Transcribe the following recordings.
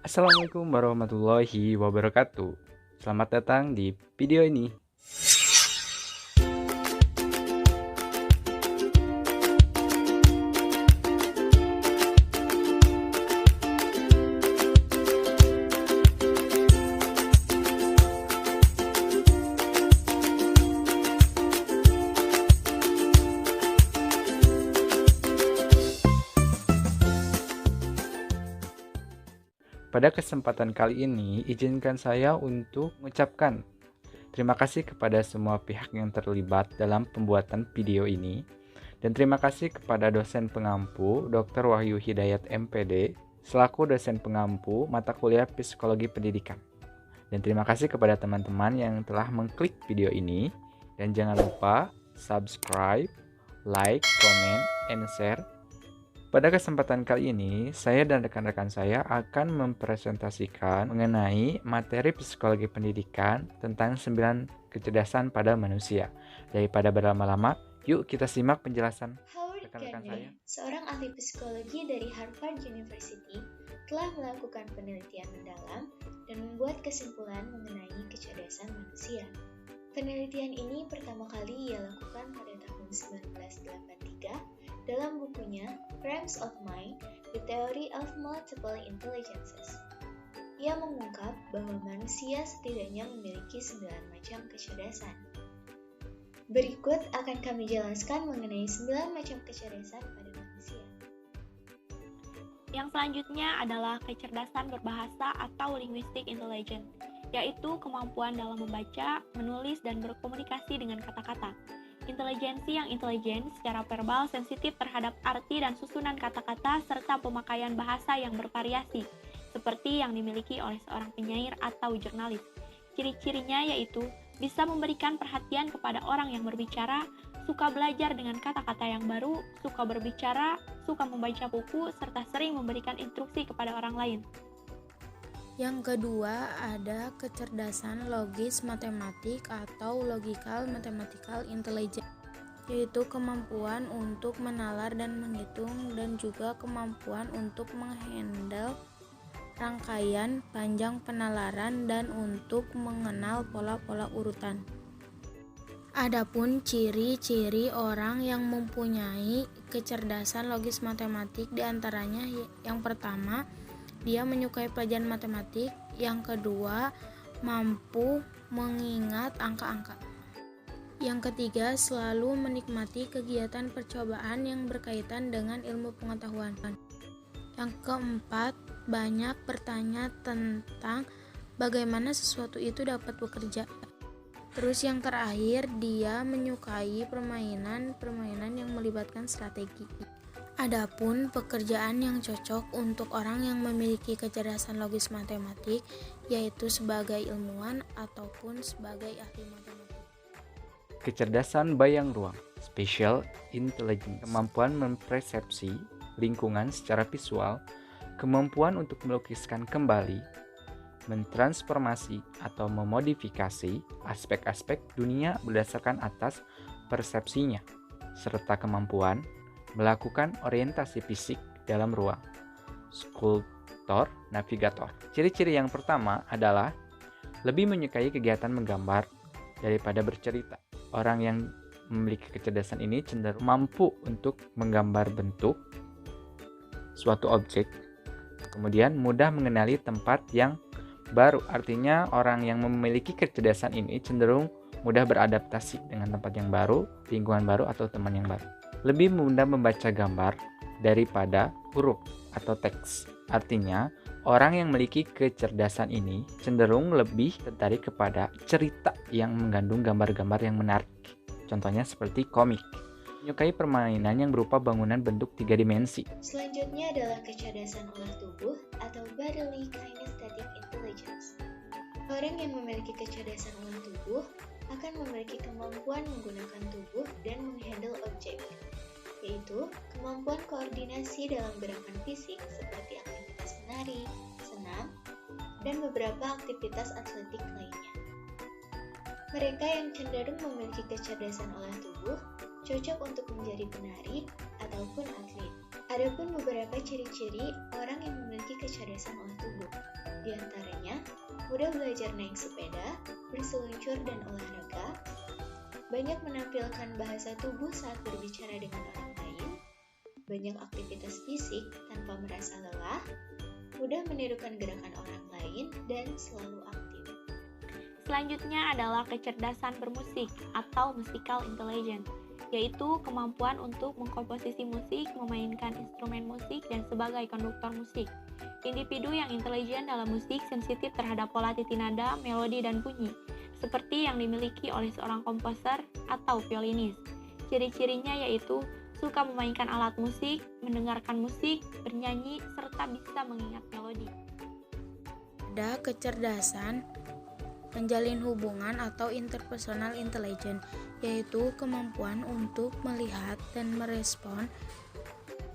Assalamualaikum warahmatullahi wabarakatuh. Selamat datang di video ini. Pada kesempatan kali ini, izinkan saya untuk mengucapkan terima kasih kepada semua pihak yang terlibat dalam pembuatan video ini. Dan terima kasih kepada dosen pengampu, Dr. Wahyu Hidayat MPD, selaku dosen pengampu mata kuliah Psikologi Pendidikan. Dan terima kasih kepada teman-teman yang telah mengklik video ini. Dan jangan lupa subscribe, like, comment, and share. Pada kesempatan kali ini, saya dan rekan-rekan saya akan mempresentasikan mengenai materi psikologi pendidikan tentang 9 kecerdasan pada manusia. Daripada berlama-lama, yuk kita simak penjelasan Howard rekan-rekan saya. Gardner, seorang ahli psikologi dari Harvard University, telah melakukan penelitian mendalam dan membuat kesimpulan mengenai kecerdasan manusia. Penelitian ini pertama kali ia lakukan pada tahun 1983 dalam bukunya Frames of Mind: The Theory of Multiple Intelligences. Ia mengungkap bahwa manusia setidaknya memiliki 9 macam kecerdasan. Berikut akan kami jelaskan mengenai 9 macam kecerdasan pada manusia. Yang selanjutnya adalah kecerdasan berbahasa atau linguistic intelligence, yaitu kemampuan dalam membaca, menulis, dan berkomunikasi dengan kata-kata. Intelijensi yang intelijen secara verbal sensitif terhadap arti dan susunan kata-kata serta pemakaian bahasa yang bervariasi, seperti yang dimiliki oleh seorang penyair atau jurnalis. Ciri-cirinya yaitu bisa memberikan perhatian kepada orang yang berbicara, suka belajar dengan kata-kata yang baru, suka berbicara, suka membaca buku, serta sering memberikan instruksi kepada orang lain. Yang kedua ada kecerdasan logis matematik atau logical mathematical intelligence, yaitu kemampuan untuk menalar dan menghitung dan juga kemampuan untuk menghandle rangkaian panjang penalaran dan untuk mengenal pola-pola urutan. Adapun ciri-ciri orang yang mempunyai kecerdasan logis matematik diantaranya yang pertama, dia menyukai pelajaran matematik. Yang kedua, mampu mengingat angka-angka. Yang ketiga, selalu menikmati kegiatan percobaan yang berkaitan dengan ilmu pengetahuan. Yang keempat, banyak bertanya tentang bagaimana sesuatu itu dapat bekerja. Terus yang terakhir, dia menyukai permainan yang melibatkan strategi. Adapun pekerjaan yang cocok untuk orang yang memiliki kecerdasan logis matematik, yaitu sebagai ilmuwan ataupun sebagai ahli matematik. Kecerdasan bayang ruang, spatial intelligence, kemampuan mempersepsi lingkungan secara visual, kemampuan untuk melukiskan kembali, mentransformasi atau memodifikasi aspek-aspek dunia berdasarkan atas persepsinya, serta kemampuan melakukan orientasi fisik dalam ruang. Skulptor, navigator. Ciri-ciri yang pertama adalah lebih menyukai kegiatan menggambar daripada bercerita. Orang yang memiliki kecerdasan ini cenderung mampu untuk menggambar bentuk suatu objek, kemudian mudah mengenali tempat yang baru. Artinya orang yang memiliki kecerdasan ini cenderung mudah beradaptasi dengan tempat yang baru, lingkungan baru, atau teman yang baru. Lebih mudah membaca gambar daripada huruf atau teks. Artinya, orang yang memiliki kecerdasan ini cenderung lebih tertarik kepada cerita yang mengandung gambar-gambar yang menarik. Contohnya seperti komik. Menyukai permainan yang berupa bangunan bentuk 3 dimensi. Selanjutnya adalah kecerdasan olah tubuh atau bodily kinesthetic intelligence. Orang yang memiliki kecerdasan olah tubuh akan memiliki kemampuan menggunakan tubuh dan menghandle objek, yaitu kemampuan koordinasi dalam gerakan fisik seperti aktivitas menari, senam, dan beberapa aktivitas atletik lainnya. Mereka yang cenderung memiliki kecerdasan olah tubuh cocok untuk menjadi penari ataupun atlet. Adapun beberapa ciri-ciri orang yang memiliki kecerdasan olah tubuh, di antaranya mudah belajar naik sepeda, berseluncur dan olahraga, banyak menampilkan bahasa tubuh saat berbicara dengan orang lain, banyak aktivitas fisik tanpa merasa lelah, mudah menirukan gerakan orang lain, dan selalu aktif. Selanjutnya adalah kecerdasan bermusik atau musical intelligence, yaitu kemampuan untuk mengkomposisi musik, memainkan instrumen musik, dan sebagai konduktor musik. Individu yang intelijen dalam musik sensitif terhadap pola titi nada, melodi, dan bunyi, seperti yang dimiliki oleh seorang komposer atau violinis. Ciri-cirinya yaitu suka memainkan alat musik, mendengarkan musik, bernyanyi, serta bisa mengingat melodi. Ada kecerdasan menjalin hubungan atau interpersonal intelligence, yaitu kemampuan untuk melihat dan merespon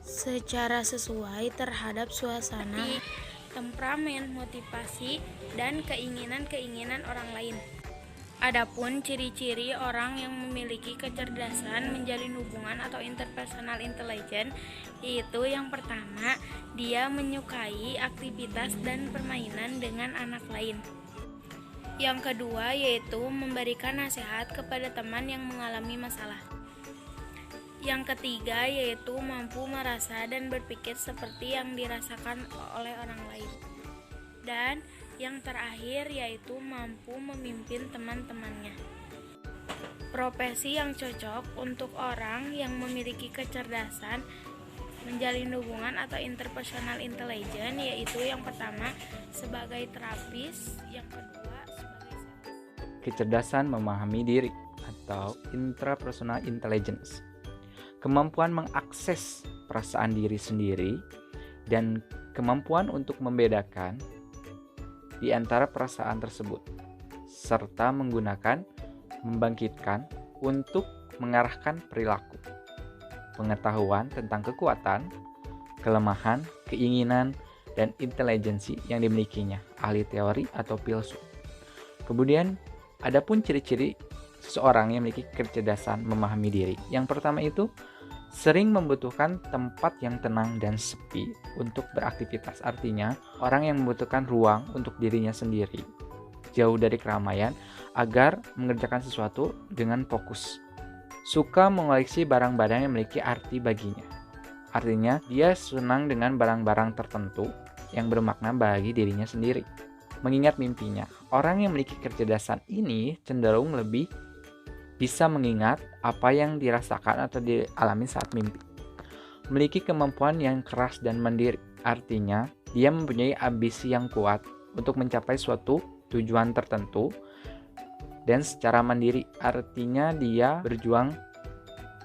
secara sesuai terhadap suasana, temperamen, motivasi, dan keinginan-keinginan orang lain. Adapun ciri-ciri orang yang memiliki kecerdasan menjalin hubungan atau interpersonal intelligence, yaitu yang pertama, dia menyukai aktivitas dan permainan dengan anak lain. Yang kedua yaitu memberikan nasihat kepada teman yang mengalami masalah. Yang ketiga yaitu mampu merasa dan berpikir seperti yang dirasakan oleh orang lain. Dan yang terakhir yaitu mampu memimpin teman-temannya. Profesi yang cocok untuk orang yang memiliki kecerdasan menjalin hubungan atau interpersonal intelligence, yaitu yang pertama sebagai terapis, yang kedua kecerdasan memahami diri atau intrapersonal intelligence, kemampuan mengakses perasaan diri sendiri dan kemampuan untuk membedakan di antara perasaan tersebut, serta membangkitkan untuk mengarahkan perilaku, pengetahuan tentang kekuatan, kelemahan, keinginan, dan intelijensi yang dimilikinya, ahli teori atau filsuf. Kemudian, adapun ciri-ciri seseorang yang memiliki kecerdasan memahami diri. Yang pertama itu sering membutuhkan tempat yang tenang dan sepi untuk beraktivitas. Artinya, orang yang membutuhkan ruang untuk dirinya sendiri, jauh dari keramaian agar mengerjakan sesuatu dengan fokus. Suka mengoleksi barang-barang yang memiliki arti baginya. Artinya, dia senang dengan barang-barang tertentu yang bermakna bagi dirinya sendiri. Mengingat mimpinya. Orang yang memiliki kecerdasan ini cenderung lebih bisa mengingat apa yang dirasakan atau dialami saat mimpi. Memiliki kemampuan yang keras dan mandiri. Artinya, dia mempunyai ambisi yang kuat untuk mencapai suatu tujuan tertentu dan secara mandiri. Artinya, dia berjuang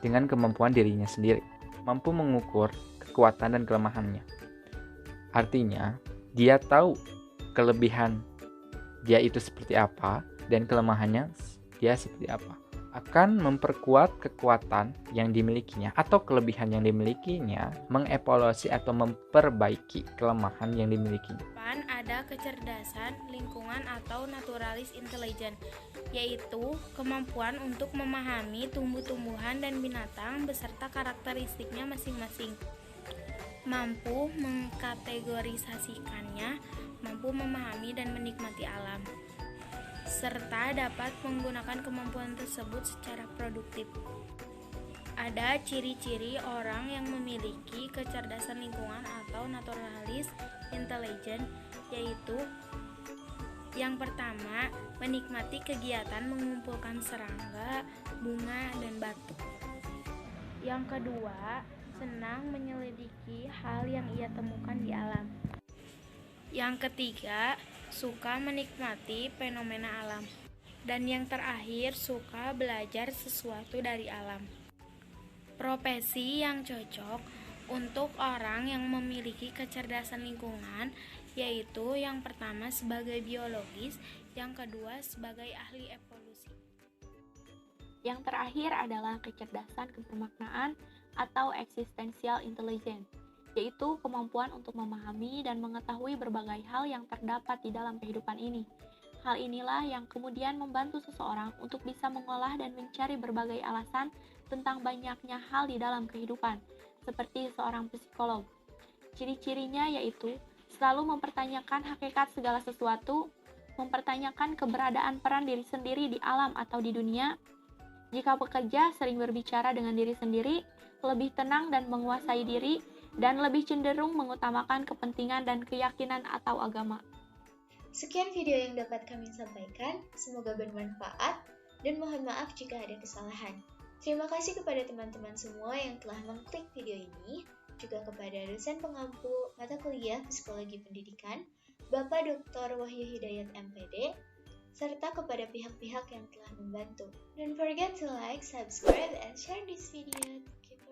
dengan kemampuan dirinya sendiri. Mampu mengukur kekuatan dan kelemahannya. Artinya, dia tahu kelebihan dia itu seperti apa dan kelemahannya dia seperti apa. Akan memperkuat kekuatan yang dimilikinya atau kelebihan yang dimilikinya, mengevaluasi atau memperbaiki kelemahan yang dimilikinya. Ada kecerdasan lingkungan atau naturalis intelligence, yaitu kemampuan untuk memahami tumbuh-tumbuhan dan binatang beserta karakteristiknya masing-masing. Mampu mengkategorisasikannya, mampu memahami dan menikmati alam, serta dapat menggunakan kemampuan tersebut secara produktif. Ada ciri-ciri orang yang memiliki kecerdasan lingkungan atau naturalis intelligence, yaitu yang pertama, menikmati kegiatan mengumpulkan serangga, bunga, dan batu. Yang kedua, senang menyelidiki hal yang ia temukan di alam. Yang ketiga, suka menikmati fenomena alam. Dan yang terakhir, suka belajar sesuatu dari alam. Profesi yang cocok untuk orang yang memiliki kecerdasan lingkungan, yaitu yang pertama sebagai biologis, yang kedua sebagai ahli evolusi. Yang terakhir adalah kecerdasan kebermaknaan atau existential intelligence, yaitu kemampuan untuk memahami dan mengetahui berbagai hal yang terdapat di dalam kehidupan ini. Hal inilah yang kemudian membantu seseorang untuk bisa mengolah dan mencari berbagai alasan tentang banyaknya hal di dalam kehidupan, seperti seorang psikolog. Ciri-cirinya yaitu selalu mempertanyakan hakikat segala sesuatu, mempertanyakan keberadaan peran diri sendiri di alam atau di dunia. Jika bekerja, sering berbicara dengan diri sendiri, lebih tenang dan menguasai diri, dan lebih cenderung mengutamakan kepentingan dan keyakinan atau agama. Sekian video yang dapat kami sampaikan, semoga bermanfaat, dan mohon maaf jika ada kesalahan. Terima kasih kepada teman-teman semua yang telah mengklik video ini, juga kepada dosen pengampu mata kuliah Psikologi Pendidikan, Bapak Dr. Wahyu Hidayat MPD, serta kepada pihak-pihak yang telah membantu. Don't forget to like, subscribe, and share this video. Thank you.